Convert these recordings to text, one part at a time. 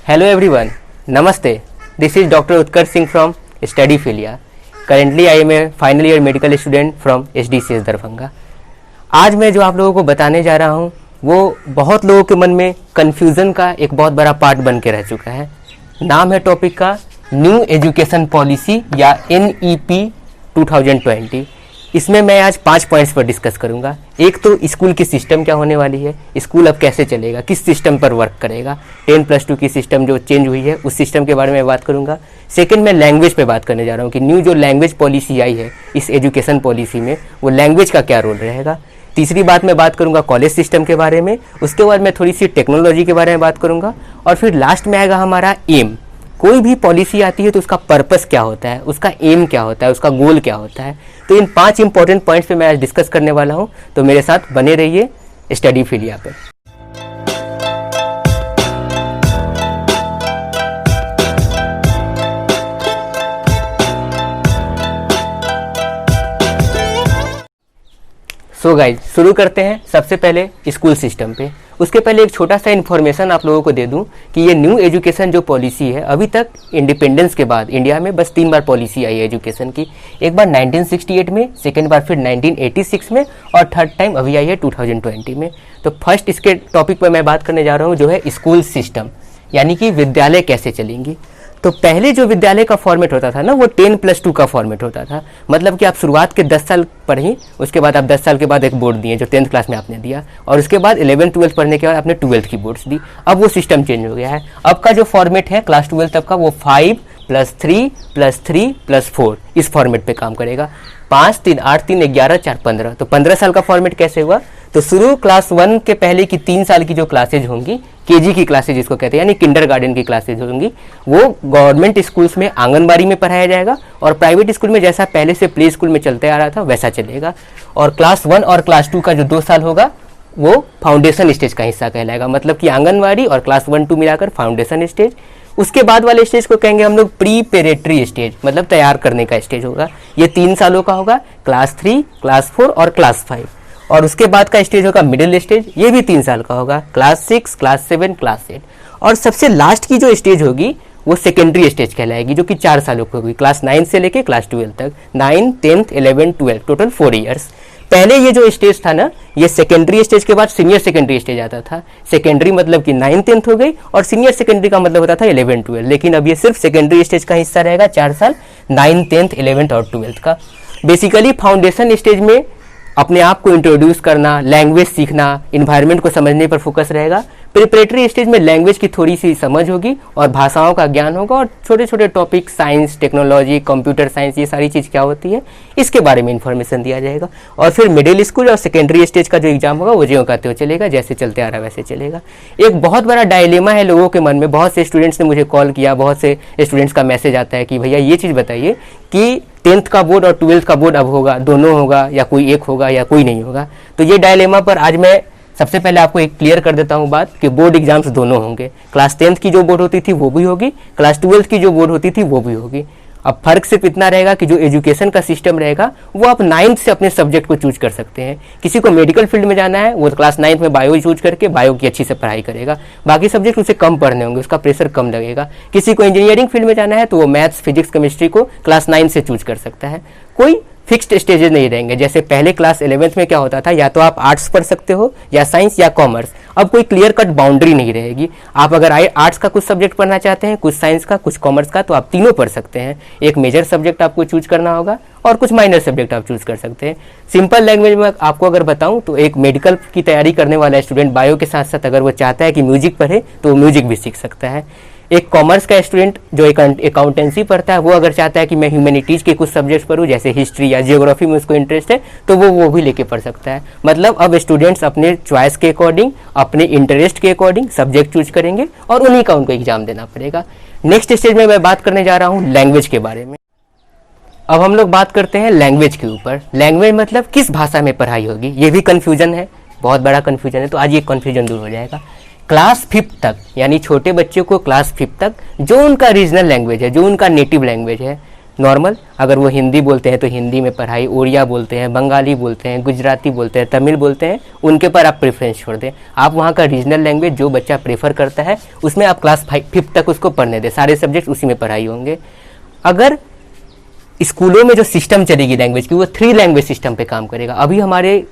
Hello everyone, Namaste. This is Dr. Utkarsh Singh from Study Filia. Currently I am a final year medical student from SDCS Darbhanga. आज मैं जो आप लोगों को बताने जा रहा हूँ वो बहुत लोगों के मन में कन्फ्यूज़न का एक बहुत बड़ा पार्ट बन के रह चुका है। नाम है टॉपिक का न्यू एजुकेशन पॉलिसी या NEP 2020। इसमें मैं आज 5 पॉइंट्स पर डिस्कस करूंगा। एक तो स्कूल की सिस्टम क्या होने वाली है, स्कूल अब कैसे चलेगा, किस सिस्टम पर वर्क करेगा, 10+2 की सिस्टम जो चेंज हुई है उस सिस्टम के बारे में बात करूंगा। सेकंड मैं लैंग्वेज पे बात करने जा रहा हूँ कि न्यू जो लैंग्वेज पॉलिसी आई है इस एजुकेशन पॉलिसी में वो लैंग्वेज का क्या रोल रहेगा। तीसरी बात मैं बात करूंगा कॉलेज सिस्टम के बारे में, उसके बाद मैं थोड़ी सी टेक्नोलॉजी के बारे में बात करूंगा और फिर लास्ट में आएगा हमारा एम। कोई भी पॉलिसी आती है तो उसका पर्पस क्या होता है, उसका एम क्या होता है, उसका गोल क्या होता है। तो इन 5 इंपॉर्टेंट पॉइंट्स पे मैं आज डिस्कस करने वाला हूं, तो मेरे साथ बने रहिए स्टडी फीलिया पर। सो गाइज शुरू करते हैं सबसे पहले स्कूल सिस्टम पे। उसके पहले एक छोटा सा इन्फॉर्मेशन आप लोगों को दे दूं कि ये न्यू एजुकेशन जो पॉलिसी है, अभी तक इंडिपेंडेंस के बाद इंडिया में बस 3 बार पॉलिसी आई है एजुकेशन की। एक बार 1968 में, सेकेंड बार फिर 1986 में और थर्ड टाइम अभी आई है 2020 में। तो फर्स्ट इसके टॉपिक पर मैं बात करने जा रहा हूँ जो है स्कूल सिस्टम, यानी कि विद्यालय कैसे चलेंगी। तो पहले जो विद्यालय का फॉर्मेट होता था ना वो 10+2 का फॉर्मेट होता था। मतलब कि आप शुरुआत के 10 साल पढ़ी, उसके बाद आप 10 साल के बाद एक बोर्ड दिए जो 10th क्लास में आपने दिया, और उसके बाद 11th-12th पढ़ने के बाद आपने 12th की बोर्ड्स दी। अब वो सिस्टम चेंज हो गया है। अब का जो फॉर्मेट है क्लास 12 तक का वो 5+3+3+4 इस फॉर्मेट पे काम करेगा। 5, 3, 8, 3, 11, 4, 15। तो 15 साल का फॉर्मेट कैसे हुआ, तो शुरू क्लास 1 के पहले की 3 साल की जो क्लासेज होंगी, केजी की क्लासेज जिसको कहते हैं, यानी किंडरगार्टन की क्लासेज होंगी, वो गवर्नमेंट स्कूल्स में आंगनबाड़ी में पढ़ाया जाएगा और प्राइवेट स्कूल में जैसा पहले से प्ले स्कूल में चलते आ रहा था वैसा चलेगा। और क्लास 1 और क्लास 2 का जो 2 साल होगा वो फाउंडेशन स्टेज का हिस्सा कहलाएगा। मतलब कि आंगनबाड़ी और क्लास 1-2 मिलाकर फाउंडेशन स्टेज। उसके बाद वाले स्टेज को कहेंगे हम लोग प्रीपेरेटरी स्टेज, मतलब तैयार करने का स्टेज होगा। ये 3 सालों का होगा, क्लास 3, क्लास 4 और क्लास 5। और उसके बाद का स्टेज होगा मिडिल स्टेज, ये भी 3 साल का होगा, क्लास 6, क्लास 7, क्लास 8। और सबसे लास्ट की जो स्टेज होगी वो सेकेंडरी स्टेज कहलाएगी, जो कि 4 सालों की होगी, क्लास 9 से लेके क्लास 12 तक। 9, 10th, 11, 12 टोटल 4 ईयर्स। पहले ये जो स्टेज था ना, ये सेकेंडरी स्टेज के बाद सीनियर सेकेंडरी स्टेज आता था। सेकेंडरी मतलब कि 9, 10th हो गई और सीनियर सेकेंडरी का मतलब होता था 11, 12। लेकिन अब ये सिर्फ सेकेंडरी स्टेज का हिस्सा रहेगा 4 साल, 9, 10th, 11th और 12th का। बेसिकली फाउंडेशन स्टेज में अपने आप को इंट्रोड्यूस करना, लैंग्वेज सीखना, इन्वायरमेंट को समझने पर फोकस रहेगा। प्रिपरेटरी स्टेज में लैंग्वेज की थोड़ी सी समझ होगी और भाषाओं का ज्ञान होगा और छोटे छोटे topic, science, technology, computer science, ये सारी चीज़ क्या होती है इसके बारे में इंफॉर्मेशन दिया जाएगा। और फिर मिडिल स्कूल और सेकेंडरी स्टेज का जो एग्जाम होगा वो ज्यों का त्यों चलेगा, जैसे चलते आ रहा वैसे चलेगा। एक बहुत बड़ा डायलेमा है लोगों के मन में। बहुत से स्टूडेंट्स ने मुझे कॉल किया, बहुत से स्टूडेंट्स का मैसेज आता है कि भैया ये चीज़ बताइए कि 10th का बोर्ड और 12th का बोर्ड अब होगा, दोनों होगा या कोई एक होगा या कोई नहीं होगा। तो ये डायलेमा पर आज मैं सबसे पहले आपको एक क्लियर कर देता हूँ बात कि बोर्ड एग्जाम्स दोनों होंगे। क्लास 10th की जो बोर्ड होती थी वो भी होगी, क्लास 12th की जो बोर्ड होती थी वो भी होगी। अब फर्क सिर्फ इतना रहेगा कि जो एजुकेशन का सिस्टम रहेगा वो आप 9th से अपने सब्जेक्ट को चूज कर सकते हैं। किसी को मेडिकल फील्ड में जाना है वो क्लास 9th में बायो चूज करके बायो की अच्छी से पढ़ाई करेगा, बाकी सब्जेक्ट उसे कम पढ़ने होंगे, उसका प्रेशर कम लगेगा। किसी को इंजीनियरिंग फील्ड में जाना है तो वो मैथ्स, फिजिक्स, केमिस्ट्री को क्लास 9 से चूज कर सकता है। कोई फिक्स्ड स्टेजेस नहीं रहेंगे। जैसे पहले क्लास 11th में क्या होता था, या तो आप आर्ट्स पढ़ सकते हो या साइंस या कॉमर्स। अब कोई क्लियर कट बाउंड्री नहीं रहेगी। आप अगर आर्ट्स का कुछ सब्जेक्ट पढ़ना चाहते हैं, कुछ साइंस का, कुछ कॉमर्स का, तो आप तीनों पढ़ सकते हैं। एक मेजर सब्जेक्ट आपको चूज करना होगा और कुछ माइनर सब्जेक्ट आप चूज कर सकते हैं। सिंपल लैंग्वेज में आपको अगर बताऊं तो एक मेडिकल की तैयारी करने वाला स्टूडेंट बायो के साथ साथ अगर वो चाहता है कि म्यूजिक पढ़े तो वो म्यूजिक भी सीख सकता है। एक कॉमर्स का स्टूडेंट जो अकाउंटेंसी पढ़ता है वो अगर चाहता है कि मैं ह्यूमैनिटीज के कुछ सब्जेक्ट्स पढूं, जैसे हिस्ट्री या जियोग्राफी में उसको इंटरेस्ट है, तो वो भी लेके पढ़ सकता है। मतलब अब स्टूडेंट्स अपने चॉइस के अकॉर्डिंग, अपने इंटरेस्ट के अकॉर्डिंग सब्जेक्ट चूज करेंगे और उन्हीं का उनको एग्जाम देना पड़ेगा। नेक्स्ट स्टेज में मैं बात करने जा रहा हूँ लैंग्वेज के बारे में। अब हम लोग बात करते हैं लैंग्वेज के ऊपर। लैंग्वेज मतलब किस भाषा में पढ़ाई होगी, ये भी कन्फ्यूजन है, बहुत बड़ा कन्फ्यूजन है। तो आज ये कन्फ्यूजन दूर हो जाएगा। क्लास 5th तक, यानी छोटे बच्चों को क्लास 5th तक जो उनका रीजनल लैंग्वेज है, जो उनका नेटिव लैंग्वेज है, नॉर्मल। अगर वो हिंदी बोलते हैं तो हिंदी में पढ़ाई, उड़िया बोलते हैं, बंगाली बोलते हैं, गुजराती बोलते हैं, तमिल बोलते हैं, उनके पर आप प्रेफरेंस छोड़ दें। आप वहाँ का रीजनल लैंग्वेज जो बच्चा प्रेफर करता है उसमें आप क्लास 5 तक उसको पढ़ने दें, सारे सब्जेक्ट उसी में पढ़ाई होंगे। अगर स्कूलों में जो सिस्टम चलेगी लैंग्वेज की, वो 3 लैंग्वेज सिस्टम पे काम करेगा। अभी हमारे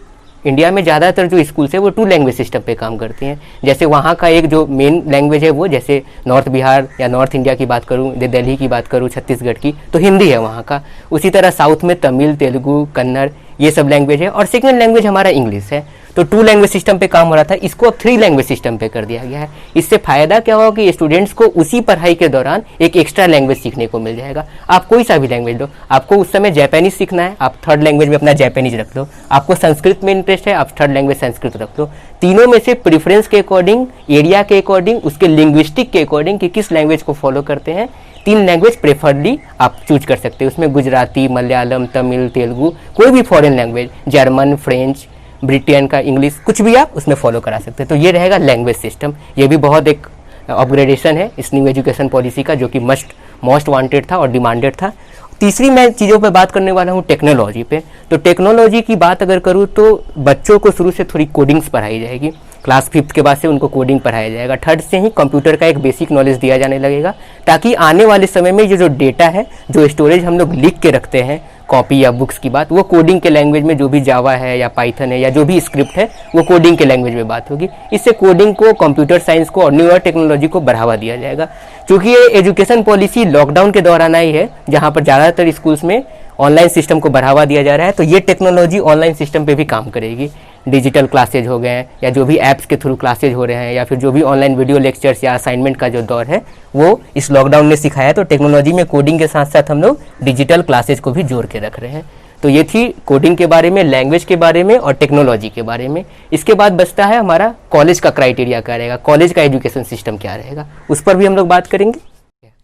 इंडिया में ज़्यादातर जो स्कूल्स है वो 2 लैंग्वेज सिस्टम पे काम करती हैं। जैसे वहाँ का एक जो मेन लैंग्वेज है वो, जैसे नॉर्थ बिहार या नॉर्थ इंडिया की बात करूँ, दिल्ली की बात करूँ, छत्तीसगढ़ की, तो हिंदी है वहाँ का। उसी तरह साउथ में तमिल, तेलुगु, कन्नड़, ये सब लैंग्वेज है, और सेकेंड लैंग्वेज हमारा इंग्लिश है। तो 2 लैंग्वेज सिस्टम पे काम हो रहा था, इसको अब 3 लैंग्वेज सिस्टम पे कर दिया गया है। इससे फायदा क्या होगा कि स्टूडेंट्स को उसी पढ़ाई के दौरान एक एक्स्ट्रा लैंग्वेज सीखने को मिल जाएगा। आप कोई सा भी लैंग्वेज लो, आपको उस समय जापानीज सीखना है, आप 3rd लैंग्वेज में अपना जापानीज रख लो। आपको संस्कृत में इंटरेस्ट है, आप 3rd लैंग्वेज संस्कृत रख लो। तीनों में से प्रेफरेंस के अकॉर्डिंग, एरिया के अकॉर्डिंग, उसके लिंग्विस्टिक के अकॉर्डिंग कि किस लैंग्वेज को फॉलो करते हैं, 3 लैंग्वेज प्रेफरली आप चूज कर सकते हैं। उसमें गुजराती, मलयालम, तमिल, तेलुगु, कोई भी foreign language, German, French, Britain का इंग्लिश, कुछ भी आप उसमें फॉलो करा सकते हैं। तो ये रहेगा लैंग्वेज सिस्टम। ये भी बहुत एक अपग्रेडेशन है इस न्यू एजुकेशन पॉलिसी का, जो कि मोस्ट वांटेड था और डिमांडेड था। तीसरी मैं चीज़ों पे बात करने वाला हूँ टेक्नोलॉजी पे। तो टेक्नोलॉजी की बात अगर करूँ तो बच्चों को शुरू से थोड़ी कोडिंग्स पढ़ाई जाएगी। क्लास 5 के बाद से उनको कोडिंग पढ़ाया जाएगा। 3rd से ही कंप्यूटर का एक बेसिक नॉलेज दिया जाने लगेगा, ताकि आने वाले समय में ये जो डेटा है, जो स्टोरेज हम लोग लिख के रखते हैं, कॉपी या बुक्स की बात, वो कोडिंग के लैंग्वेज में, जो भी जावा है या पाइथन है या जो भी स्क्रिप्ट है, वो कोडिंग के लैंग्वेज में बात होगी। इससे कोडिंग को, कंप्यूटर साइंस को और न्यूअर टेक्नोलॉजी को बढ़ावा दिया जाएगा। क्योंकि ये एजुकेशन पॉलिसी लॉकडाउन के दौरान आई है, जहाँ पर ज़्यादातर स्कूल्स में ऑनलाइन सिस्टम को बढ़ावा दिया जा रहा है, तो ये टेक्नोलॉजी ऑनलाइन सिस्टम पे भी काम करेगी। डिजिटल क्लासेज हो गए या जो भी ऐप्स के थ्रू क्लासेज हो रहे हैं, या फिर जो भी ऑनलाइन वीडियो लेक्चर्स या असाइनमेंट का जो दौर है, वो इस लॉकडाउन ने सिखाया। तो टेक्नोलॉजी में कोडिंग के साथ साथ हम लोग डिजिटल क्लासेज को भी जोड़ के रख रहे हैं। तो ये थी कोडिंग के बारे में, लैंग्वेज के बारे में और टेक्नोलॉजी के बारे में। इसके बाद बचता है हमारा कॉलेज का क्राइटेरिया क्या रहेगा, कॉलेज का एजुकेशन सिस्टम क्या रहेगा, उस पर भी हम लोग बात करेंगे।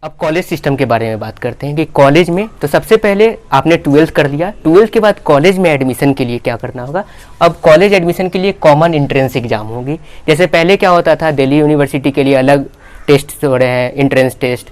अब कॉलेज सिस्टम के बारे में बात करते हैं कि कॉलेज में तो सबसे पहले आपने 12th कर लिया, 12th के बाद कॉलेज में एडमिशन के लिए क्या करना होगा। अब कॉलेज एडमिशन के लिए कॉमन एंट्रेंस एग्जाम होगी। जैसे पहले क्या होता था, दिल्ली यूनिवर्सिटी के लिए अलग टेस्ट हो रहे हैं, entrance test,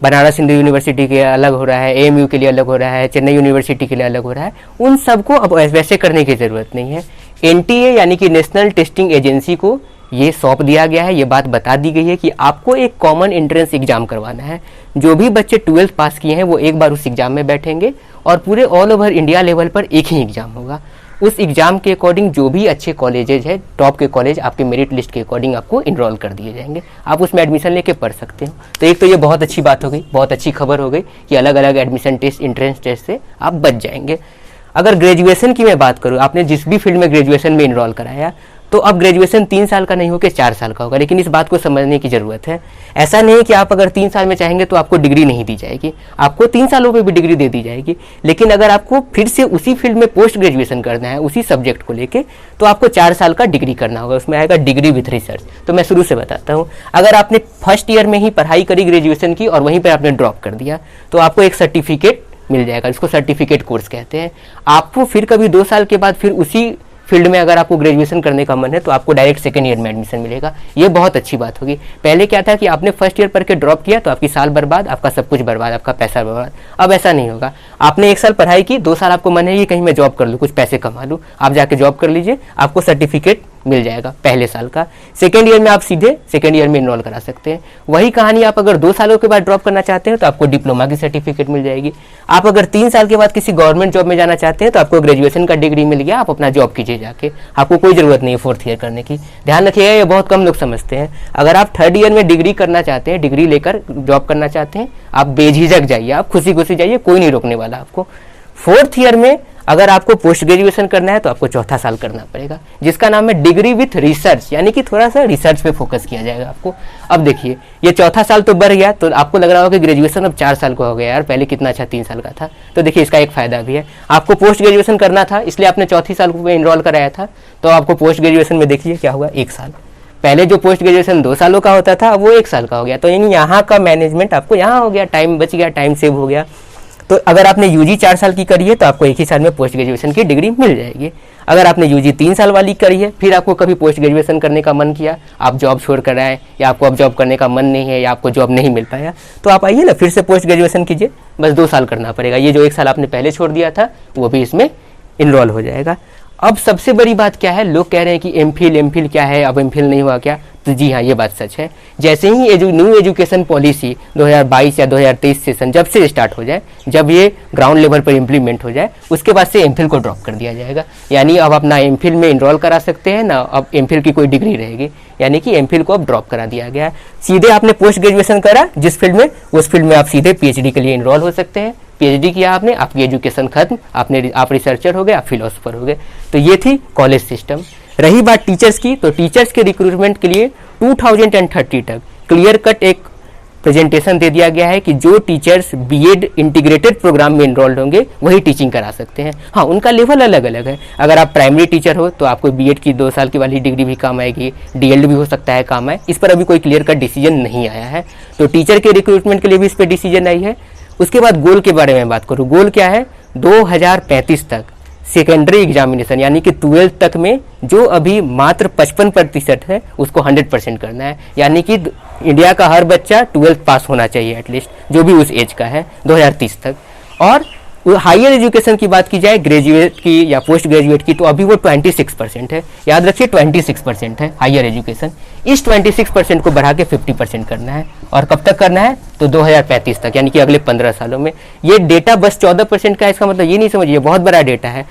Banaras Hindu University के अलग हो रहा है, AMU के लिए अलग हो रहा है, चेन्नई यूनिवर्सिटी के लिए अलग हो रहा है। उन सबको अब वैसे करने की ज़रूरत नहीं है। NTA यानी कि नेशनल टेस्टिंग एजेंसी को ये सौंप दिया गया है, ये बात बता दी गई है कि आपको एक कॉमन एंट्रेंस एग्जाम करवाना है। जो भी बच्चे 12th पास किए हैं वो एक बार उस एग्जाम में बैठेंगे, और पूरे ऑल ओवर इंडिया लेवल पर एक ही एग्जाम होगा। उस एग्जाम के अकॉर्डिंग जो भी अच्छे कॉलेजेज है, टॉप के कॉलेज आपके मेरिट लिस्ट के अकॉर्डिंग आपको इनरोल कर दिए जाएंगे, आप उसमें एडमिशन लेके पढ़ सकते हो। तो एक तो ये बहुत अच्छी बात हो गई, बहुत अच्छी खबर हो गई कि अलग अलग एडमिशन टेस्ट, एंट्रेंस टेस्ट से आप बच जाएंगे। अगर ग्रेजुएशन की मैं बात करूँ, आपने जिस भी फील्ड में ग्रेजुएशन में इनरोल कराया, तो अब ग्रेजुएशन 3 साल का नहीं होकर 4 साल का होगा। लेकिन इस बात को समझने की ज़रूरत है। ऐसा नहीं है कि आप अगर 3 साल में चाहेंगे तो आपको डिग्री नहीं दी जाएगी, आपको 3 सालों में भी डिग्री दे दी जाएगी। लेकिन अगर आपको फिर से उसी फील्ड में पोस्ट ग्रेजुएशन करना है, उसी सब्जेक्ट को लेके, तो आपको 4 साल का डिग्री करना होगा। उसमें आएगा डिग्री विथ रिसर्च। तो मैं शुरू से बताता हूँ, अगर आपने फर्स्ट ईयर में ही पढ़ाई करी ग्रेजुएशन की और वहीं पर आपने ड्रॉप कर दिया, तो आपको एक सर्टिफिकेट मिल जाएगा, इसको सर्टिफिकेट कोर्स कहते हैं। आपको फिर कभी 2 साल के बाद फिर उसी फील्ड में अगर आपको ग्रेजुएशन करने का मन है, तो आपको डायरेक्ट सेकंड ईयर में एडमिशन मिलेगा। ये बहुत अच्छी बात होगी। पहले क्या था कि आपने फर्स्ट ईयर पढ़ के ड्रॉप किया तो आपकी साल बर्बाद, आपका सब कुछ बर्बाद, आपका पैसा बर्बाद। अब ऐसा नहीं होगा। आपने 1 साल पढ़ाई की, 2 साल आपको मन है कि कहीं मैं जॉब कर लूँ, कुछ पैसे कमा लूँ, आप जाके जॉब कर लीजिए, आपको सर्टिफिकेट मिल जाएगा पहले साल का। सेकेंड ईयर में आप सीधे सेकेंड ईयर में इनरोल करा सकते हैं। वही कहानी आप अगर 2 सालों के बाद ड्रॉप करना चाहते हैं तो आपको डिप्लोमा की सर्टिफिकेट मिल जाएगी। आप अगर 3 साल के बाद किसी गवर्नमेंट जॉब में जाना चाहते हैं तो आपको ग्रेजुएशन का डिग्री मिल गया, आप अपना जॉब कीजिए जाके, आपको कोई ज़रूरत नहीं है 4th ईयर करने की। ध्यान रखिएगा, ये बहुत कम लोग समझते हैं। अगर आप 3rd ईयर में डिग्री करना चाहते हैं, डिग्री लेकर जॉब करना चाहते हैं, आप बेझिझक जाइए, आप खुशी खुशी जाइए, कोई नहीं रोकने वाला आपको। 4th ईयर में अगर आपको पोस्ट ग्रेजुएशन करना है तो आपको 4था साल करना पड़ेगा, जिसका नाम है डिग्री विथ रिसर्च, यानी कि थोड़ा सा रिसर्च पे फोकस किया जाएगा आपको। अब देखिए, ये 4था साल तो बढ़ गया, तो आपको लग रहा होगा कि ग्रेजुएशन अब 4 साल का हो गया, यार पहले कितना अच्छा 3 साल का था। तो देखिए, इसका एक फायदा भी है। आपको पोस्ट ग्रेजुएशन करना था, इसलिए आपने 4थी साल में इनरोल कराया था, तो आपको पोस्ट ग्रेजुएशन में देखिए क्या हुआ, 1 साल। पहले जो पोस्ट ग्रेजुएशन 2 सालों का होता था, अब वो 1 साल का हो गया। तो यानी यहाँ का मैनेजमेंट आपको यहाँ हो गया, टाइम बच गया, टाइम सेव हो गया। तो अगर आपने यूजी 4 साल की करी है तो आपको एक ही साल में पोस्ट ग्रेजुएशन की डिग्री मिल जाएगी। अगर आपने यूजी 3 साल वाली करी है, फिर आपको कभी पोस्ट ग्रेजुएशन करने का मन किया, आप जॉब छोड़ कर आए या आपको अब जॉब करने का मन नहीं है या आपको जॉब नहीं मिल पाया, तो आप आइए ना, फिर से पोस्ट ग्रेजुएशन कीजिए। बस 2 साल करना पड़ेगा। ये जो 1 साल आपने पहले छोड़ दिया था वो भी इसमें इनरोल हो जाएगा। अब सबसे बड़ी बात क्या है, लोग कह रहे हैं कि एमफिल क्या है, अब एमफिल नहीं हुआ क्या? तो जी हाँ, ये बात सच है। जैसे ही न्यू एजुकेशन पॉलिसी 2022 या 2023 सेशन जब से स्टार्ट हो जाए, जब ये ग्राउंड लेवल पर इम्प्लीमेंट हो जाए, उसके बाद से एमफिल को ड्रॉप कर दिया जाएगा। यानी अब आप ना एमफिल में इनरोल करा सकते हैं, ना अब एमफिल की कोई डिग्री रहेगी। यानी कि एमफिल को अब ड्रॉप करा दिया गया है। सीधे आपने पोस्ट ग्रेजुएशन करा जिस फील्ड में, उस फील्ड में आप सीधे पीएचडी के लिए इनरोल हो सकते हैं। पीएचडी किया आपने, आपकी एजुकेशन खत्म, आप रिसर्चर हो गए, आप फिलोसोफर हो गए। तो ये थी कॉलेज सिस्टम। रही बात टीचर्स की, तो टीचर्स के रिक्रूटमेंट के लिए 2030 तक क्लियर कट एक प्रेजेंटेशन दे दिया गया है कि जो टीचर्स बीएड इंटीग्रेटेड प्रोग्राम में इनरोल्ड होंगे वही टीचिंग करा सकते हैं। हाँ, उनका लेवल अलग अलग है। अगर आप प्राइमरी टीचर हो तो आपको बीएड की 2 साल की वाली डिग्री भी काम आएगी, डीएलएड भी हो सकता है काम आए। इस पर अभी कोई क्लियर कट डिसीजन नहीं आया है। तो टीचर के रिक्रूटमेंट के लिए भी इस पर डिसीजन आई है। उसके बाद गोल के बारे में बात करूँ, गोल क्या है? 2035 तक सेकेंडरी एग्जामिनेशन यानी कि 12th तक में जो अभी मात्र 55% है उसको 100% करना है। यानी कि इंडिया का हर बच्चा 12th पास होना चाहिए एटलीस्ट, जो भी उस एज का है 2030 तक। और हायर एजुकेशन की बात की जाए, ग्रेजुएट की या पोस्ट ग्रेजुएट की, तो अभी वो 26% है। याद रखिए 26% है हायर एजुकेशन। इस 26% को बढ़ा के 50% करना है। और कब तक करना है? तो 2035 तक, यानी कि अगले 15 सालों में। ये डेटा बस 14% का है, इसका मतलब ये नहीं समझिए बहुत बड़ा डेटा है।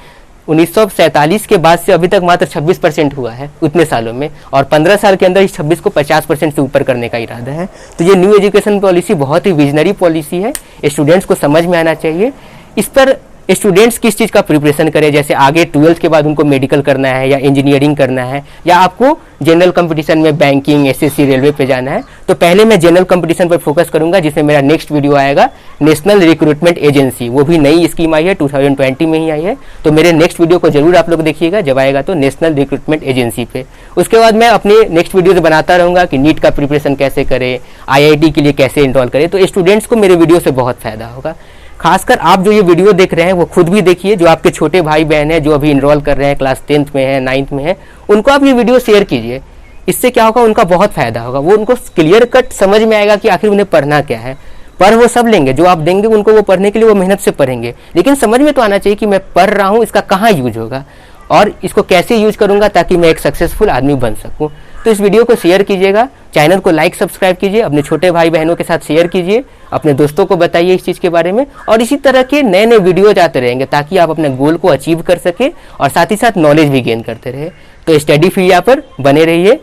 1947 के बाद से अभी तक मात्र 26% हुआ है उतने सालों में, और 15 साल के अंदर इस 26 को 50% से ऊपर करने का इरादा है। तो ये न्यू एजुकेशन पॉलिसी बहुत ही विजनरी पॉलिसी है, स्टूडेंट्स को समझ में आना चाहिए। इस पर स्टूडेंट्स किस चीज़ का प्रिपरेशन करें, जैसे आगे 12th के बाद उनको मेडिकल करना है या इंजीनियरिंग करना है, या आपको जनरल कंपटीशन में बैंकिंग, एसएससी, रेलवे पे जाना है, तो पहले मैं जनरल कंपटीशन पर फोकस करूंगा, जिसमें मेरा नेक्स्ट वीडियो आएगा नेशनल रिक्रूटमेंट एजेंसी। वो भी नई स्कीम आई है, 2020 में ही आई है। तो मेरे नेक्स्ट वीडियो को जरूर आप लोग देखिएगा, जब आएगा तो नेशनल रिक्रूटमेंट एजेंसी पे। उसके बाद मैं अपने नेक्स्ट वीडियो बनाता रहूंगा कि नीट का प्रिपरेशन कैसे करें, IIT के लिए कैसे इनरोल करें। तो स्टूडेंट्स को मेरे वीडियो से बहुत फायदा होगा। खासकर आप जो ये वीडियो देख रहे हैं वो खुद भी देखिए, जो आपके छोटे भाई बहन हैं जो अभी इनरोल कर रहे हैं, क्लास 10th में है, 9th में है, उनको आप ये वीडियो शेयर कीजिए। इससे क्या होगा, उनका बहुत फायदा होगा। वो उनको क्लियर कट समझ में आएगा कि आखिर उन्हें पढ़ना क्या है। पढ़ वो सब लेंगे, जो आप देंगे उनको वो पढ़ने के लिए वो मेहनत से पढ़ेंगे, लेकिन समझ में तो आना चाहिए कि मैं पढ़ रहा हूँ, इसका कहाँ यूज होगा और इसको कैसे यूज करूंगा ताकि मैं एक सक्सेसफुल आदमी बन सकूं। तो इस वीडियो को शेयर कीजिएगा, चैनल को लाइक सब्सक्राइब कीजिए, अपने छोटे भाई बहनों के साथ शेयर कीजिए, अपने दोस्तों को बताइए इस चीज़ के बारे में। और इसी तरह के नए नए वीडियोज आते रहेंगे ताकि आप अपने गोल को अचीव कर सके और साथ ही साथ नॉलेज भी गेन करते रहे। तो स्टडी फील्ड पर बने रहिए।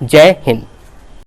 जय हिंद।